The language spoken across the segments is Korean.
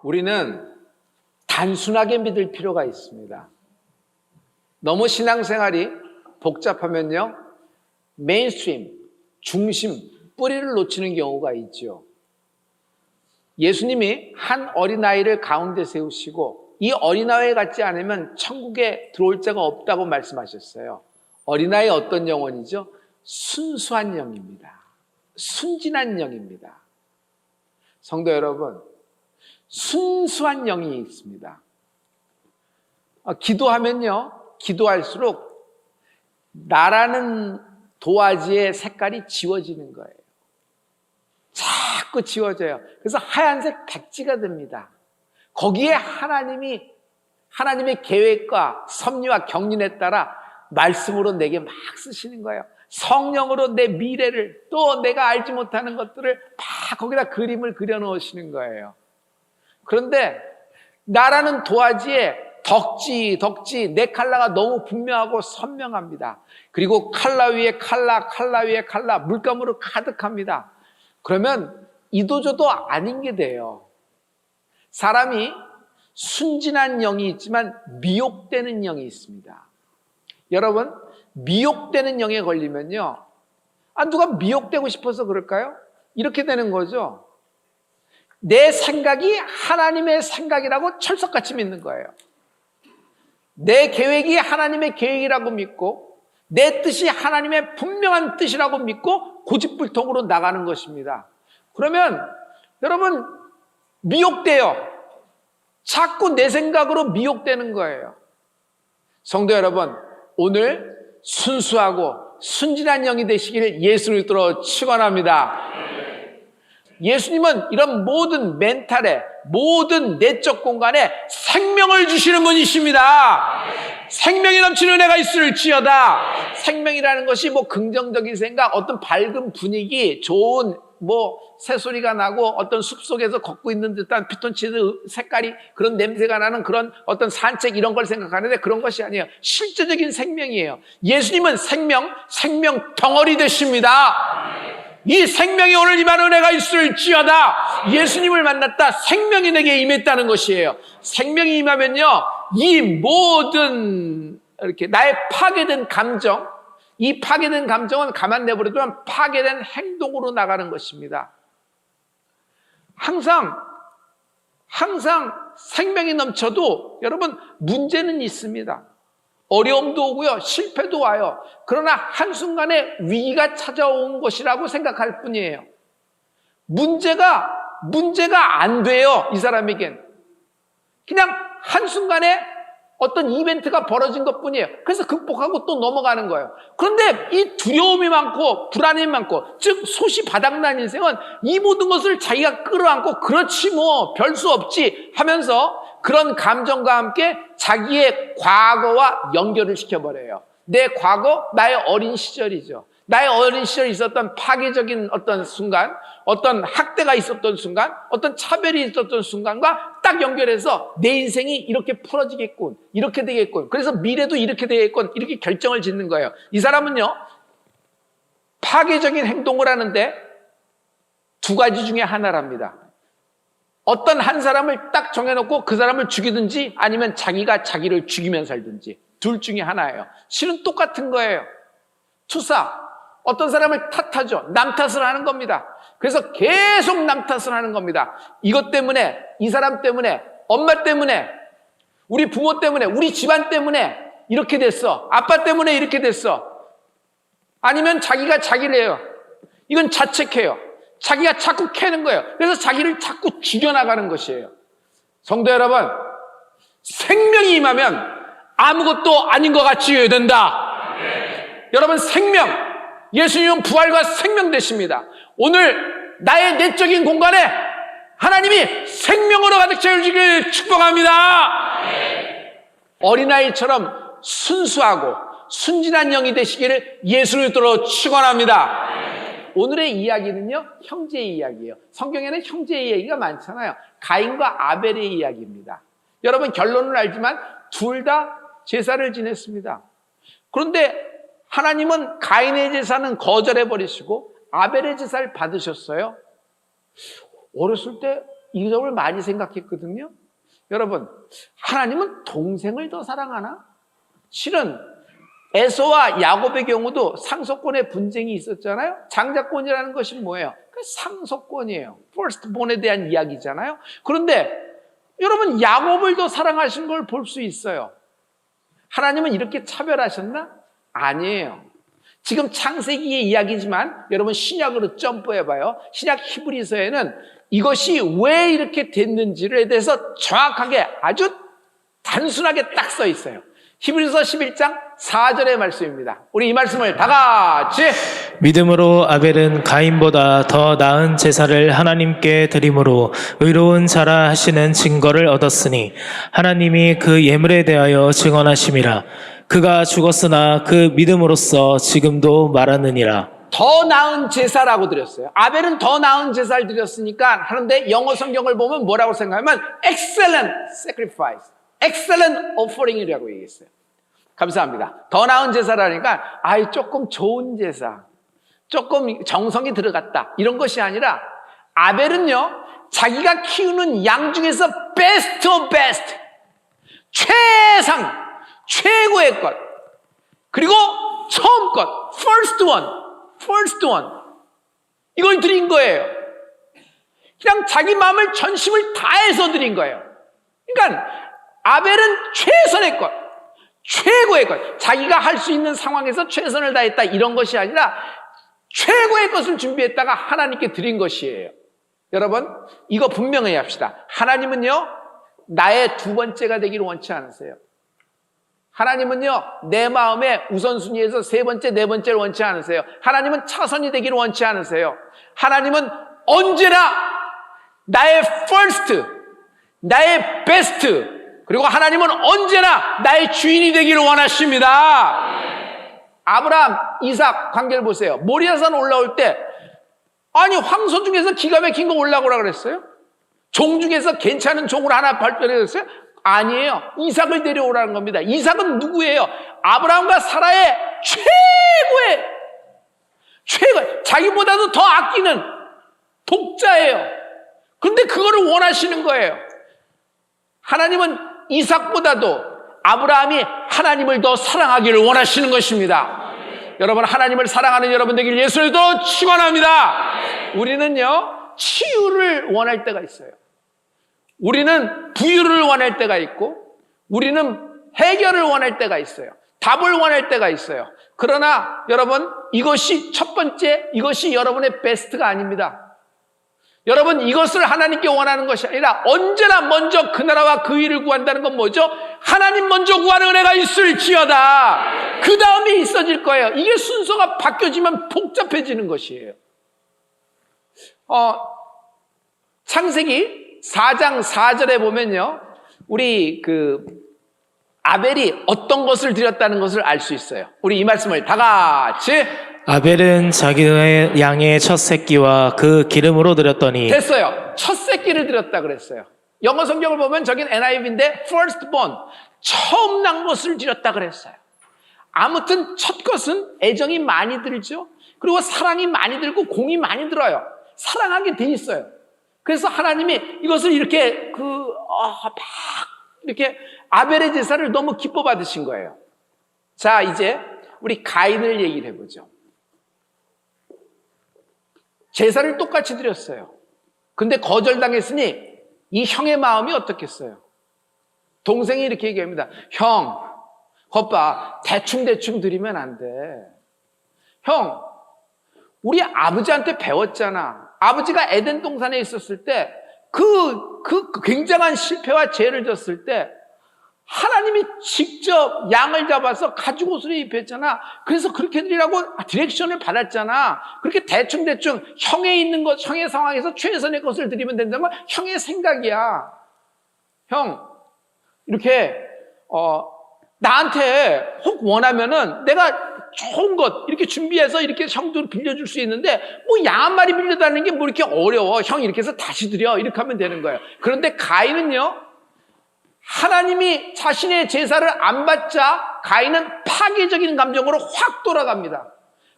우리는 단순하게 믿을 필요가 있습니다. 너무 신앙생활이 복잡하면요, 메인스트림, 중심, 뿌리를 놓치는 경우가 있죠. 예수님이 한 어린아이를 가운데 세우시고 이 어린아이 같지 않으면 천국에 들어올 자가 없다고 말씀하셨어요. 어린아이 어떤 영혼이죠? 순수한 영입니다. 순진한 영입니다. 성도 여러분, 순수한 영이 있습니다. 기도하면요, 기도할수록 나라는 도화지의 색깔이 지워지는 거예요. 자꾸 지워져요. 그래서 하얀색 백지가 됩니다. 거기에 하나님의 계획과 섭리와 경륜에 따라 말씀으로 내게 막 쓰시는 거예요. 성령으로 내 미래를, 또 내가 알지 못하는 것들을 막 거기다 그림을 그려 놓으시는 거예요. 그런데 나라는 도화지에 덕지 내 컬러가 너무 분명하고 선명합니다. 그리고 컬러 위에 컬러 위에 컬러, 물감으로 가득합니다. 그러면 이도저도 아닌 게 돼요. 사람이 순진한 영이 있지만 미혹되는 영이 있습니다. 여러분, 미혹되는 영에 걸리면요, 누가 미혹되고 싶어서 그럴까요? 이렇게 되는 거죠. 내 생각이 하나님의 생각이라고 철석같이 믿는 거예요. 내 계획이 하나님의 계획이라고 믿고 내 뜻이 하나님의 분명한 뜻이라고 믿고 고집불통으로 나가는 것입니다. 그러면 여러분, 미혹돼요. 자꾸 내 생각으로 미혹되는 거예요. 성도 여러분, 오늘 순수하고 순진한 영이 되시기를 예수를 믿도록 축원합니다. 예수님은 이런 모든 멘탈에, 모든 내적 공간에 생명을 주시는 분이십니다. 생명이 넘치는 은혜가 있을지어다. 생명이라는 것이 긍정적인 생각, 어떤 밝은 분위기, 좋은 새소리가 나고 어떤 숲속에서 걷고 있는 듯한 피톤치드 색깔이, 그런 냄새가 나는 그런 어떤 산책, 이런 걸 생각하는데 그런 것이 아니에요. 실제적인 생명이에요. 예수님은 생명 덩어리 되십니다. 이 생명이 오늘 임하는 은혜가 있을지어다. 예수님을 만났다, 생명이 내게 임했다는 것이에요. 생명이 임하면요, 이 모든 이렇게 나의 파괴된 감정, 이 파괴된 감정은 가만 내버려두면 파괴된 행동으로 나가는 것입니다. 항상 생명이 넘쳐도 여러분, 문제는 있습니다. 어려움도 오고요, 실패도 와요. 그러나 한순간에 위기가 찾아온 것이라고 생각할 뿐이에요. 문제가 안 돼요, 이 사람에겐. 그냥 한순간에 어떤 이벤트가 벌어진 것뿐이에요. 그래서 극복하고 또 넘어가는 거예요. 그런데 이 두려움이 많고 불안이 많고, 즉 솟이 바닥난 인생은 이 모든 것을 자기가 끌어안고 그렇지 별 수 없지 하면서 그런 감정과 함께 자기의 과거와 연결을 시켜버려요. 내 과거, 나의 어린 시절이죠. 나의 어린 시절에 있었던 파괴적인 어떤 순간, 어떤 학대가 있었던 순간, 어떤 차별이 있었던 순간과 딱 연결해서 내 인생이 이렇게 풀어지겠군, 이렇게 되겠군, 그래서 미래도 이렇게 되겠군, 이렇게 결정을 짓는 거예요. 이 사람은요, 파괴적인 행동을 하는데 두 가지 중에 하나랍니다. 어떤 한 사람을 딱 정해놓고 그 사람을 죽이든지 아니면 자기가 자기를 죽이면 살든지, 둘 중에 하나예요. 실은 똑같은 거예요. 투사, 어떤 사람을 탓하죠. 남 탓을 하는 겁니다. 그래서 계속 남 탓을 하는 겁니다. 이것 때문에, 이 사람 때문에, 엄마 때문에, 우리 부모 때문에, 우리 집안 때문에 이렇게 됐어. 아빠 때문에 이렇게 됐어. 아니면 자기가 자기를 해요. 이건 자책해요. 자기가 자꾸 캐는 거예요. 그래서 자기를 자꾸 죽여나가는 것이에요. 성도 여러분, 생명이 임하면 아무것도 아닌 것 같이 해야 된다. 여러분, 생명, 예수님은 부활과 생명 되십니다. 오늘 나의 내적인 공간에 하나님이 생명으로 가득 채우시길 축복합니다. 어린아이처럼 순수하고 순진한 영이 되시기를 예수를 믿도록 축원합니다. 오늘의 이야기는요, 형제의 이야기예요. 성경에는 형제의 이야기가 많잖아요. 가인과 아벨의 이야기입니다. 여러분, 결론을 알지만 둘 다 제사를 지냈습니다. 그런데 하나님은 가인의 제사는 거절해 버리시고 아벨의 제사를 받으셨어요. 어렸을 때 이 점을 많이 생각했거든요. 여러분, 하나님은 동생을 더 사랑하나? 실은 에서와 야곱의 경우도 상속권의 분쟁이 있었잖아요. 장자권이라는 것이 뭐예요? 상속권이에요. firstborn에 대한 이야기잖아요. 그런데 여러분, 야곱을 더 사랑하신 걸 볼 수 있어요. 하나님은 이렇게 차별하셨나? 아니에요. 지금 창세기의 이야기지만 여러분 신약으로 점프해봐요. 신약 히브리서에는 이것이 왜 이렇게 됐는지에 대해서 정확하게 아주 단순하게 딱 써 있어요. 히브리서 11장 4절의 말씀입니다. 우리 이 말씀을 다 같이. 믿음으로 아벨은 가인보다 더 나은 제사를 하나님께 드림으로 의로운 자라 하시는 증거를 얻었으니 하나님이 그 예물에 대하여 증언하심이라. 그가 죽었으나 그 믿음으로써 지금도 말하느니라. 더 나은 제사라고 드렸어요. 아벨은 더 나은 제사를 드렸으니까 하는데 영어 성경을 보면 뭐라고 생각하면 excellent sacrifice, excellent offering이라고 얘기했어요. 감사합니다. 더 나은 제사라니까 조금 좋은 제사, 조금 정성이 들어갔다 이런 것이 아니라 아벨은요 자기가 키우는 양 중에서 best of best, 최상, 최고의 것, 그리고 처음 것, first one 이걸 드린 거예요. 그냥 자기 마음을 전심을 다해서 드린 거예요. 그러니까 아벨은 최선의 것, 최고의 것, 자기가 할 수 있는 상황에서 최선을 다했다 이런 것이 아니라 최고의 것을 준비했다가 하나님께 드린 것이에요. 여러분 이거 분명히 합시다. 하나님은요 나의 두 번째가 되기를 원치 않으세요. 하나님은요 내 마음의 우선순위에서 세 번째, 네 번째를 원치 않으세요. 하나님은 차선이 되기를 원치 않으세요. 하나님은 언제나 나의 first, 나의 best, 그리고 하나님은 언제나 나의 주인이 되기를 원하십니다. 아브라함, 이삭 관계를 보세요. 모리아산 올라올 때 아니 황소 중에서 기가 막힌 거 올라오라 그랬어요? 종 중에서 괜찮은 종을 하나 발견했어요? 아니에요. 이삭을 데려오라는 겁니다. 이삭은 누구예요? 아브라함과 사라의 최고의 자기보다도 더 아끼는 독자예요. 그런데 그거를 원하시는 거예요. 하나님은 이삭보다도 아브라함이 하나님을 더 사랑하기를 원하시는 것입니다. 여러분 하나님을 사랑하는 여러분 되길 예수를 더 축원합니다. 우리는요 치유를 원할 때가 있어요. 우리는 부유를 원할 때가 있고 우리는 해결을 원할 때가 있어요. 답을 원할 때가 있어요. 그러나 여러분 이것이 첫 번째, 이것이 여러분의 베스트가 아닙니다. 여러분 이것을 하나님께 원하는 것이 아니라 언제나 먼저 그 나라와 그 일을 구한다는 건 뭐죠? 하나님 먼저 구하는 은혜가 있을지어다. 그 다음에 있어질 거예요. 이게 순서가 바뀌어지면 복잡해지는 것이에요. 창세기 4장 4절에 보면요 우리 아벨이 어떤 것을 드렸다는 것을 알 수 있어요. 우리 이 말씀을 다 같이. 아벨은 자기의 양의 첫 새끼와 그 기름으로 드렸더니. 됐어요. 첫 새끼를 드렸다 그랬어요. 영어 성경을 보면 저긴 NIV인데 firstborn, 처음 난 것을 드렸다 그랬어요. 아무튼 첫 것은 애정이 많이 들죠. 그리고 사랑이 많이 들고 공이 많이 들어요. 사랑하게 돼 있어요. 그래서 하나님이 이것을 이렇게 막 이렇게 아벨의 제사를 너무 기뻐 받으신 거예요. 자, 이제 우리 가인을 얘기를 해보죠. 제사를 똑같이 드렸어요. 근데 거절당했으니 이 형의 마음이 어떻겠어요? 동생이 이렇게 얘기합니다. 형, 겉봐, 대충 드리면 안 돼. 형, 우리 아버지한테 배웠잖아. 아버지가 에덴 동산에 있었을 때 그 굉장한 실패와 죄를 졌을 때 하나님이 직접 양을 잡아서 가죽 옷을 입혔잖아. 그래서 그렇게 드리라고 디렉션을 받았잖아. 그렇게 대충 형에 있는 것, 형의 상황에서 최선의 것을 드리면 된다면 형의 생각이야. 형, 이렇게 나한테 혹 원하면은 내가 좋은 것 이렇게 준비해서 이렇게 형도 빌려줄 수 있는데 뭐 양 한 마리 빌려달라는 게 뭐 이렇게 어려워. 형 이렇게 해서 다시 드려. 이렇게 하면 되는 거예요. 그런데 가인은요, 하나님이 자신의 제사를 안 받자 가인은 파괴적인 감정으로 확 돌아갑니다.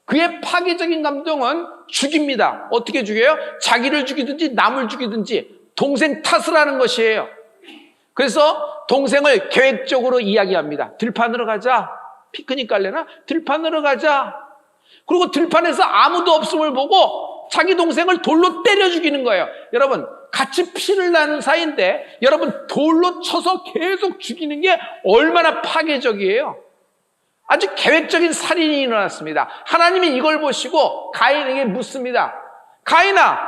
그의 파괴적인 감정은 죽입니다. 어떻게 죽여요? 자기를 죽이든지 남을 죽이든지 동생 탓을 하는 것이에요. 그래서 동생을 계획적으로 이야기합니다. 들판으로 가자. 피크닉 갈래나? 들판으로 가자. 그리고 들판에서 아무도 없음을 보고 자기 동생을 돌로 때려 죽이는 거예요. 여러분, 같이 피를 나는 사이인데 여러분 돌로 쳐서 계속 죽이는 게 얼마나 파괴적이에요. 아주 계획적인 살인이 일어났습니다. 하나님이 이걸 보시고 가인에게 묻습니다. 가인아,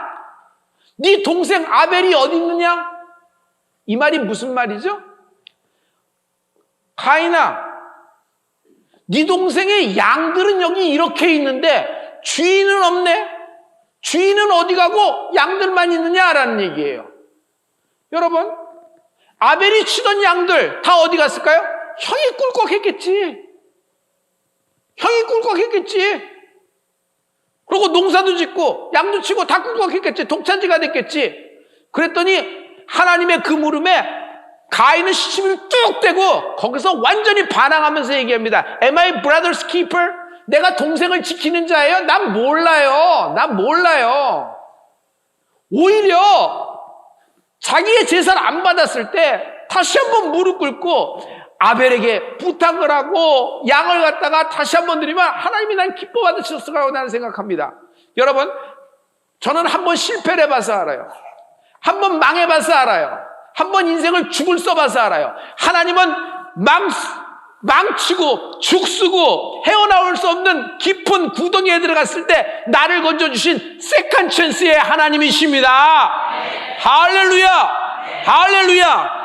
네 동생 아벨이 어디 있느냐? 이 말이 무슨 말이죠? 가인아, 네 동생의 양들은 여기 이렇게 있는데 주인은 없네? 주인은 어디 가고 양들만 있느냐라는 얘기예요. 여러분, 아벨이 치던 양들 다 어디 갔을까요? 형이 꿀꺽했겠지. 형이 꿀꺽했겠지. 그리고 농사도 짓고 양도 치고 다 꿀꺽했겠지. 독찬지가 됐겠지. 그랬더니 하나님의 그 물음에 가인은 시침을 뚝 떼고 거기서 완전히 반항하면서 얘기합니다. Am I brother's keeper? 내가 동생을 지키는 자예요? 난 몰라요. 난 몰라요. 오히려 자기의 제사를 안 받았을 때 다시 한번 무릎 꿇고 아벨에게 부탁을 하고 양을 갖다가 다시 한번 드리면 하나님이 난 기뻐 받으셨을 거라고 나는 생각합니다. 여러분, 저는 한번 실패를 해봐서 알아요. 한번 망해봐서 알아요. 한번 인생을 죽을 써봐서 알아요. 하나님은 망치고 죽쓰고 헤어나올 수 없는 깊은 구덩이에 들어갔을 때 나를 건져주신 세컨 찬스의 하나님이십니다. 할렐루야! 할렐루야!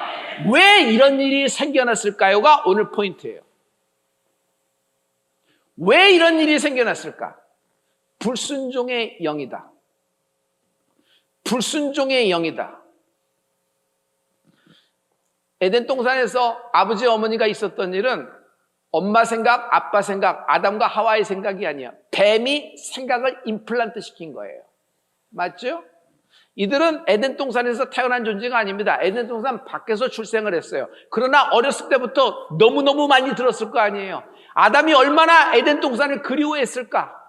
왜 이런 일이 생겨났을까요가 오늘 포인트예요. 왜 이런 일이 생겨났을까? 불순종의 영이다. 불순종의 영이다. 에덴 동산에서 아버지 어머니가 있었던 일은 엄마 생각, 아빠 생각, 아담과 하와의 생각이 아니야. 뱀이 생각을 임플란트 시킨 거예요. 맞죠? 이들은 에덴 동산에서 태어난 존재가 아닙니다. 에덴 동산 밖에서 출생을 했어요. 그러나 어렸을 때부터 너무너무 많이 들었을 거 아니에요. 아담이 얼마나 에덴 동산을 그리워했을까?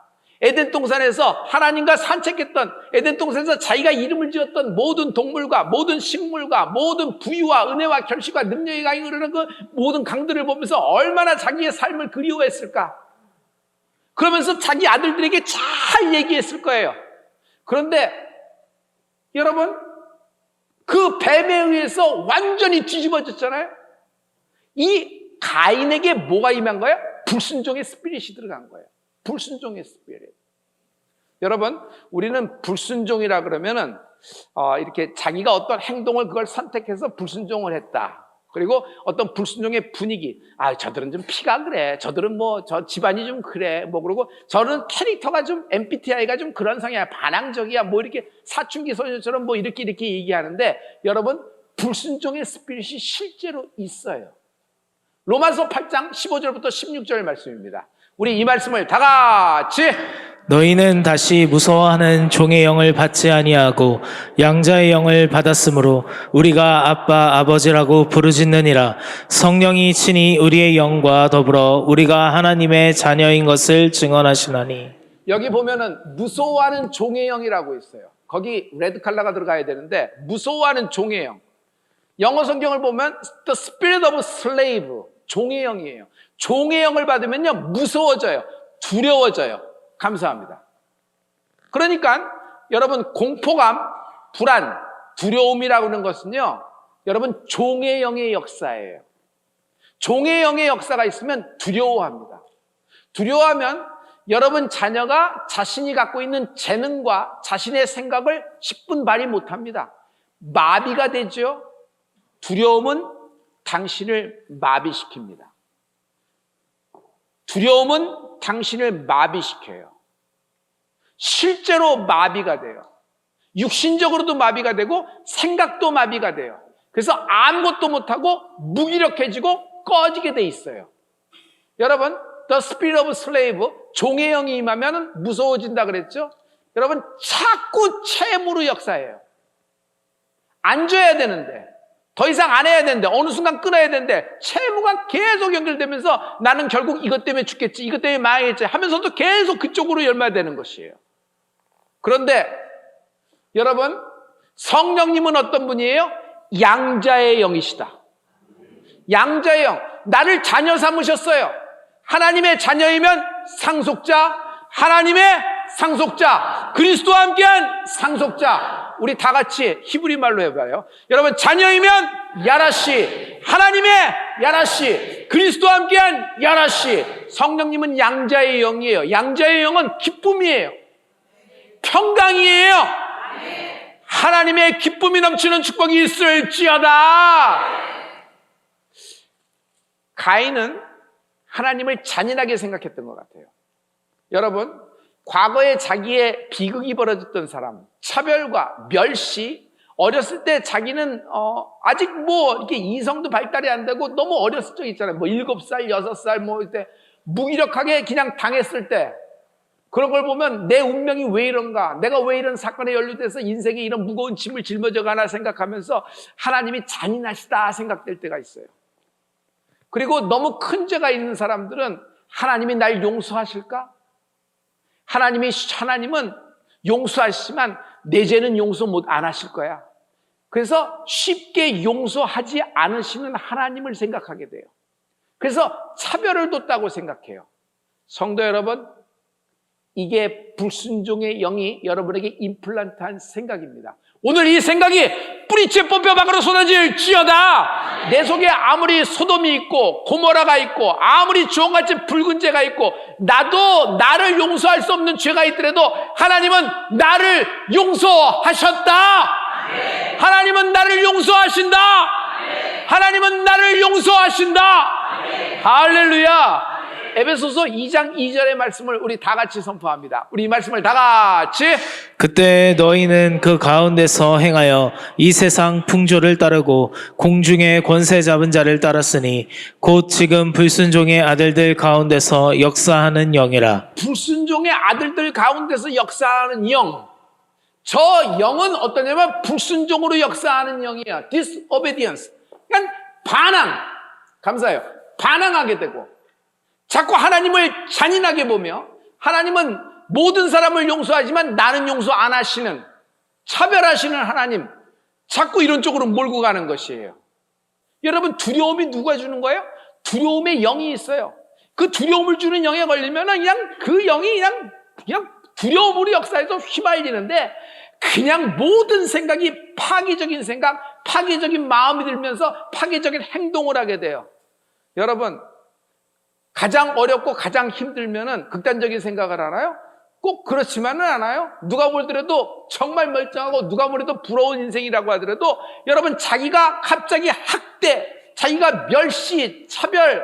에덴 동산에서 하나님과 산책했던, 에덴 동산에서 자기가 이름을 지었던 모든 동물과 모든 식물과 모든 부유와 은혜와 결실과 능력의 강이 흐르는 그 모든 강들을 보면서 얼마나 자기의 삶을 그리워했을까? 그러면서 자기 아들들에게 잘 얘기했을 거예요. 그런데 여러분, 그 뱀에 의해서 완전히 뒤집어졌잖아요. 이 가인에게 뭐가 임한 거예요? 불순종의 스피릿이 들어간 거예요. 불순종의 스피릿. 여러분, 우리는 불순종이라 그러면은 이렇게 자기가 어떤 행동을 그걸 선택해서 불순종을 했다. 그리고 어떤 불순종의 분위기. 저들은 좀 피가 그래. 저들은 저 집안이 좀 그래. 그러고 저는 캐릭터가 좀 MBTI가 좀 그런 성향이야. 반항적이야. 이렇게 사춘기 소녀처럼 이렇게 얘기하는데 여러분, 불순종의 스피릿이 실제로 있어요. 로마서 8장 15절부터 16절 말씀입니다. 우리 이 말씀을 다 같이 너희는 다시 무서워하는 종의 영을 받지 아니하고 양자의 영을 받았으므로 우리가 아빠 아버지라고 부르짖느니라. 성령이 친히 우리의 영과 더불어 우리가 하나님의 자녀인 것을 증언하시나니. 여기 보면은 무서워하는 종의 영이라고 있어요. 거기 레드 컬러가 들어가야 되는데 무서워하는 종의 영. 영어 성경을 보면 The Spirit of Slave, 종의 영이에요. 종의 영을 받으면요 무서워져요. 두려워져요. 감사합니다. 그러니까 여러분, 공포감, 불안, 두려움이라고 하는 것은요 여러분 종의 영의 역사예요. 종의 영의 역사가 있으면 두려워합니다. 두려워하면 여러분 자녀가 자신이 갖고 있는 재능과 자신의 생각을 10분 발휘 못합니다. 마비가 되죠. 두려움은 당신을 마비시킵니다. 두려움은 당신을 마비시켜요. 실제로 마비가 돼요. 육신적으로도 마비가 되고 생각도 마비가 돼요. 그래서 아무것도 못하고 무기력해지고 꺼지게 돼 있어요. 여러분, The Spirit of Slave, 종의 영이 임하면 무서워진다 그랬죠? 여러분, 자꾸 채무로 역사해요. 안 줘야 되는데, 더 이상 안 해야 되는데, 어느 순간 끊어야 되는데 채무가 계속 연결되면서 나는 결국 이것 때문에 죽겠지, 이것 때문에 망하겠지 하면서도 계속 그쪽으로 열매되는 것이에요. 그런데 여러분, 성령님은 어떤 분이에요? 양자의 영이시다. 양자의 영. 나를 자녀 삼으셨어요. 하나님의 자녀이면 상속자, 하나님의 상속자, 그리스도와 함께한 상속자. 우리 다 같이 히브리 말로 해봐요. 여러분, 자녀이면 야라시, 하나님의 야라시, 그리스도와 함께한 야라시. 성령님은 양자의 영이에요. 양자의 영은 기쁨이에요. 평강이에요. 하나님의 기쁨이 넘치는 축복이 있을지어다. 가인은 하나님을 잔인하게 생각했던 것 같아요. 여러분, 과거에 자기의 비극이 벌어졌던 사람, 차별과 멸시, 어렸을 때 자기는 아직 뭐 이렇게 이성도 발달이 안 되고 너무 어렸을 적 있잖아요. 뭐 7살, 6살 뭐 이때 무기력하게 그냥 당했을 때 그런 걸 보면 내 운명이 왜 이런가? 내가 왜 이런 사건에 연루돼서 인생에 이런 무거운 짐을 짊어져 가나 생각하면서 하나님이 잔인하시다 생각될 때가 있어요. 그리고 너무 큰 죄가 있는 사람들은 하나님이 날 용서하실까? 하나님은 용서하시지만 내 죄는 용서 안 하실 거야. 그래서 쉽게 용서하지 않으시는 하나님을 생각하게 돼요. 그래서 차별을 뒀다고 생각해요. 성도 여러분, 이게 불순종의 영이 여러분에게 임플란트한 생각입니다. 오늘 이 생각이 뿌리째 뽑혀 밖으로 쏟아질지어다. 내 속에 아무리 소돔이 있고 고모라가 있고 아무리 주홍같이 붉은 죄가 있고 나도 나를 용서할 수 없는 죄가 있더라도 하나님은 나를 용서하셨다. 하나님은 나를 용서하신다. 하나님은 나를 용서하신다. 할렐루야. 에베소서 2장 2절의 말씀을 우리 다 같이 선포합니다. 우리 이 말씀을 다 같이. 그때 너희는 그 가운데서 행하여 이 세상 풍조를 따르고 공중의 권세 잡은 자를 따랐으니 곧 지금 불순종의 아들들 가운데서 역사하는 영이라. 불순종의 아들들 가운데서 역사하는 영. 저 영은 어떠냐면 불순종으로 역사하는 영이야. disobedience. 그러니까 반항. 감사해요. 반항하게 되고 자꾸 하나님을 잔인하게 보며 하나님은 모든 사람을 용서하지만 나는 용서 안 하시는, 차별하시는 하나님, 자꾸 이런 쪽으로 몰고 가는 것이에요. 여러분, 두려움이 누가 주는 거예요? 두려움의 영이 있어요. 그 두려움을 주는 영에 걸리면 그냥 그 영이 그냥 두려움으로 역사에서 휘말리는데 그냥 모든 생각이 파괴적인 생각, 파괴적인 마음이 들면서 파괴적인 행동을 하게 돼요. 여러분, 가장 어렵고 가장 힘들면은 극단적인 생각을 하나요? 꼭 그렇지만은 않아요. 누가 보더라도 정말 멀쩡하고 누가 보더라도 부러운 인생이라고 하더라도 여러분, 자기가 갑자기 학대, 자기가 멸시, 차별,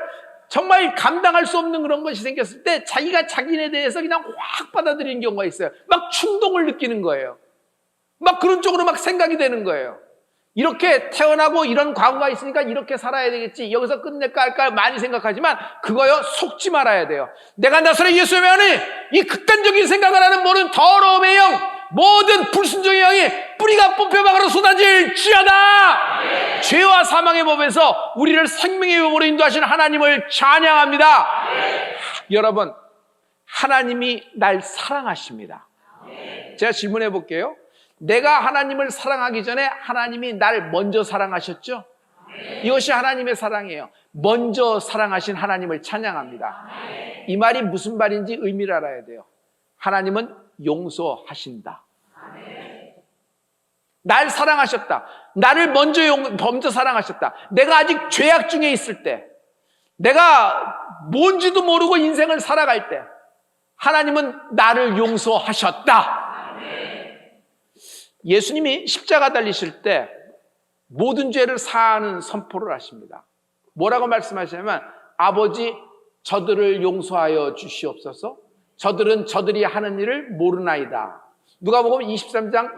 정말 감당할 수 없는 그런 것이 생겼을 때 자기가 자기에 대해서 그냥 확 받아들이는 경우가 있어요. 막 충동을 느끼는 거예요. 막 그런 쪽으로 막 생각이 되는 거예요. 이렇게 태어나고 이런 과거가 있으니까 이렇게 살아야 되겠지, 여기서 끝낼까 할까 많이 생각하지만 그거요, 속지 말아야 돼요. 내가 나사렛 예수의 안에 이 극단적인 생각을 하는 모든 더러움의 영, 모든 불순종의 영이 뿌리가 뽑혀 밖으로 쏟아질지어다. 죄와 사망의 법에서 우리를 생명의 법으로 인도하시는 하나님을 찬양합니다. 여러분, 하나님이 날 사랑하십니다. 제가 질문해 볼게요. 내가 하나님을 사랑하기 전에 하나님이 날 먼저 사랑하셨죠? 이것이 하나님의 사랑이에요. 먼저 사랑하신 하나님을 찬양합니다. 이 말이 무슨 말인지 의미를 알아야 돼요. 하나님은 용서하신다. 날 사랑하셨다. 나를 먼저 사랑하셨다. 내가 아직 죄악 중에 있을 때, 내가 뭔지도 모르고 인생을 살아갈 때 하나님은 나를 용서하셨다. 예수님이 십자가 달리실 때 모든 죄를 사하는 선포를 하십니다. 뭐라고 말씀하시냐면, 아버지, 저들을 용서하여 주시옵소서. 저들은 저들이 하는 일을 모르나이다. 누가복음 23장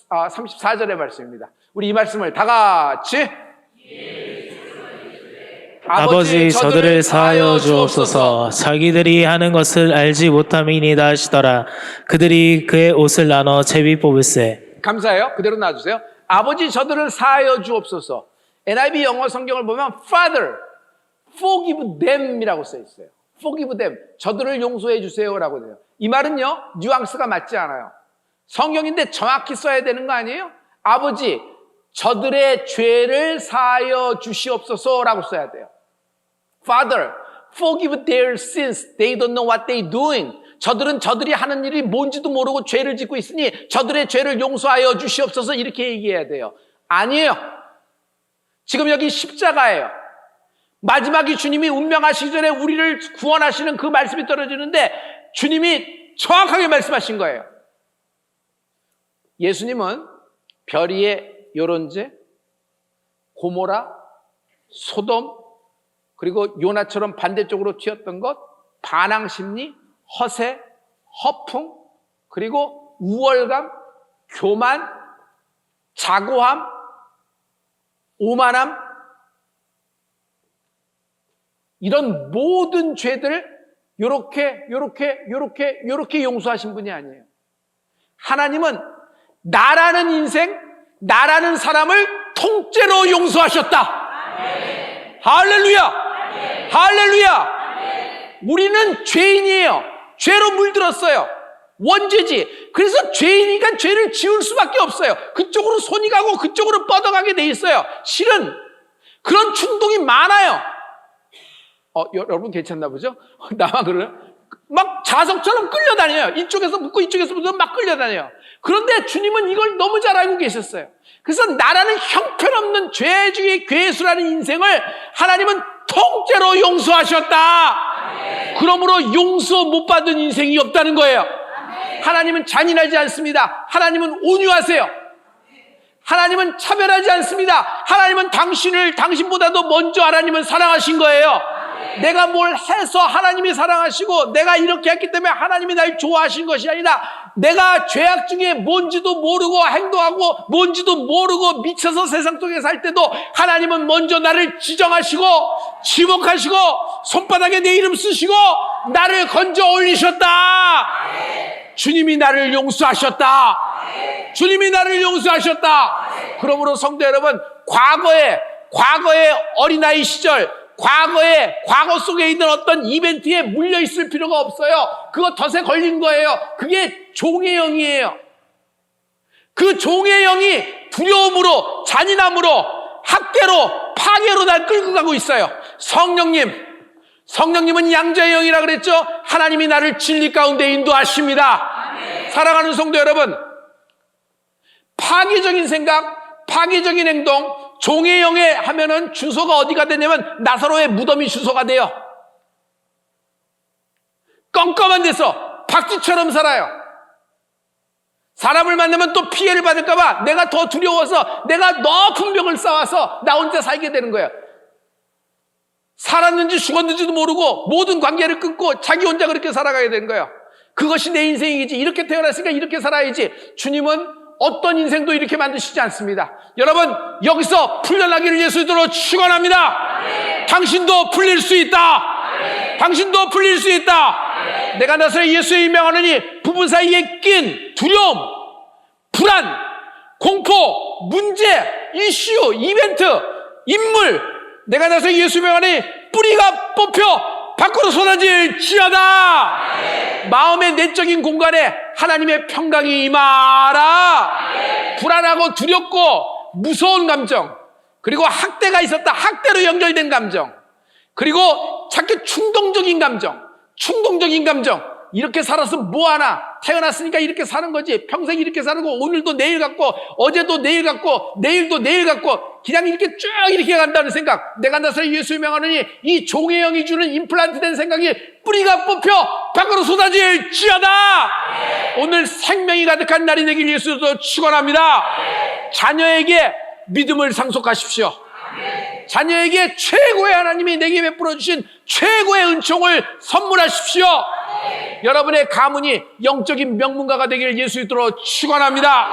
34절의 말씀입니다. 우리 이 말씀을 다 같이. 아버지, 저들을 사하여 주옵소서. 자기들이 하는 것을 알지 못함이니이다 하시더라. 그들이 그의 옷을 나눠 제비 뽑을세. 감사해요. 그대로 놔주세요. 아버지, 저들을 사하여 주옵소서. NIV 영어 성경을 보면 Father, forgive them이라고 써 있어요. forgive them, 저들을 용서해 주세요라고 돼요. 이 말은요, 뉘앙스가 맞지 않아요. 성경인데 정확히 써야 되는 거 아니에요? 아버지, 저들의 죄를 사하여 주시옵소서라고 써야 돼요. Father, forgive their sins. They don't know what they're doing. 저들은 저들이 하는 일이 뭔지도 모르고 죄를 짓고 있으니 저들의 죄를 용서하여 주시옵소서 이렇게 얘기해야 돼요. 아니에요. 지금 여기 십자가예요. 마지막에 주님이 운명하시기 전에 우리를 구원하시는 그 말씀이 떨어지는데 주님이 정확하게 말씀하신 거예요. 예수님은 별이의 요론제, 고모라, 소돔, 그리고 요나처럼 반대쪽으로 튀었던 것, 반항심리, 허세, 허풍, 그리고 우월감, 교만, 자고함, 오만함, 이런 모든 죄들 요렇게 용서하신 분이 아니에요. 하나님은 나라는 인생, 나라는 사람을 통째로 용서하셨다. 아멘. 할렐루야. 아멘. 할렐루야. 아멘. 우리는 죄인이에요. 죄로 물들었어요. 원죄지. 그래서 죄인이니까 죄를 지을 수밖에 없어요. 그쪽으로 손이 가고 그쪽으로 뻗어가게 돼 있어요. 실은 그런 충동이 많아요. 여러분 괜찮나 보죠? 나만 그래요? 막 자석처럼 끌려다녀요. 이쪽에서 묻고 이쪽에서 묻고 막 끌려다녀요. 그런데 주님은 이걸 너무 잘 알고 계셨어요. 그래서 나라는 형편없는 죄주의 괴수라는 인생을 하나님은 통째로 용서하셨다. 그러므로 용서 못 받은 인생이 없다는 거예요. 하나님은 잔인하지 않습니다. 하나님은 온유하세요. 하나님은 차별하지 않습니다. 하나님은 당신보다도 먼저 하나님은 사랑하신 거예요. 내가 뭘 해서 하나님이 사랑하시고 내가 이렇게 했기 때문에 하나님이 날 좋아하신 것이 아니라 내가 죄악 중에 뭔지도 모르고 행동하고 뭔지도 모르고 미쳐서 세상 속에 살 때도 하나님은 먼저 나를 지정하시고 지목하시고 손바닥에 내 이름 쓰시고 나를 건져 올리셨다. 주님이 나를 용서하셨다. 주님이 나를 용서하셨다. 그러므로 성도 여러분, 과거의 어린아이 시절, 과거 속에 있는 어떤 이벤트에 물려있을 필요가 없어요. 그거 덫에 걸린 거예요. 그게 종의 영이에요. 그 종의 영이 두려움으로, 잔인함으로, 학대로, 파괴로 날 끌고 가고 있어요. 성령님은 양자의 영이라 그랬죠? 하나님이 나를 진리 가운데 인도하십니다. 아멘. 사랑하는 성도 여러분, 파괴적인 생각, 파괴적인 행동, 종의 영에 하면은 주소가 어디가 되냐면 나사로의 무덤이 주소가 돼요. 껌껌한 데서 박쥐처럼 살아요. 사람을 만나면 또 피해를 받을까봐 내가 더 두려워서 내가 높은 벽을 쌓아서 나 혼자 살게 되는 거예요. 살았는지 죽었는지도 모르고 모든 관계를 끊고 자기 혼자 그렇게 살아가게 되는 거예요. 그것이 내 인생이지. 이렇게 태어났으니까 이렇게 살아야지. 주님은 어떤 인생도 이렇게 만드시지 않습니다. 여러분, 여기서 풀려나기를 예수님으로 축원합니다. 아멘. 당신도 풀릴 수 있다. 아멘. 당신도 풀릴 수 있다. 아멘. 내가 나서 예수의 임명하느니 부부 사이에 낀 두려움, 불안, 공포, 문제, 이슈, 이벤트, 인물, 내가 나서 예수 임명하느니 뿌리가 뽑혀 밖으로 쏟아질지어다. 아멘. 마음의 내적인 공간에 하나님의 평강이 임하라. 아멘. 불안하고 두렵고 무서운 감정, 그리고 학대가 있었다, 학대로 연결된 감정, 그리고 자꾸 충동적인 감정, 이렇게 살아서 뭐하나, 태어났으니까 이렇게 사는 거지, 평생 이렇게 사는 거, 오늘도 내일 같고 어제도 내일 같고 내일도 내일 같고 그냥 이렇게 쭉 이렇게 간다는 생각, 내가 나서 예수 명하느니 이 종의 영이 주는 임플란트된 생각이 뿌리가 뽑혀 밖으로 쏟아질지어다. 오늘 생명이 가득한 날이 되길 예수로 축원합니다. 자녀에게 믿음을 상속하십시오. 자녀에게 최고의 하나님이 내게 베풀어 주신 최고의 은총을 선물하십시오. 여러분의 가문이 영적인 명문가가 되기를 예수 이름으로 축원합니다.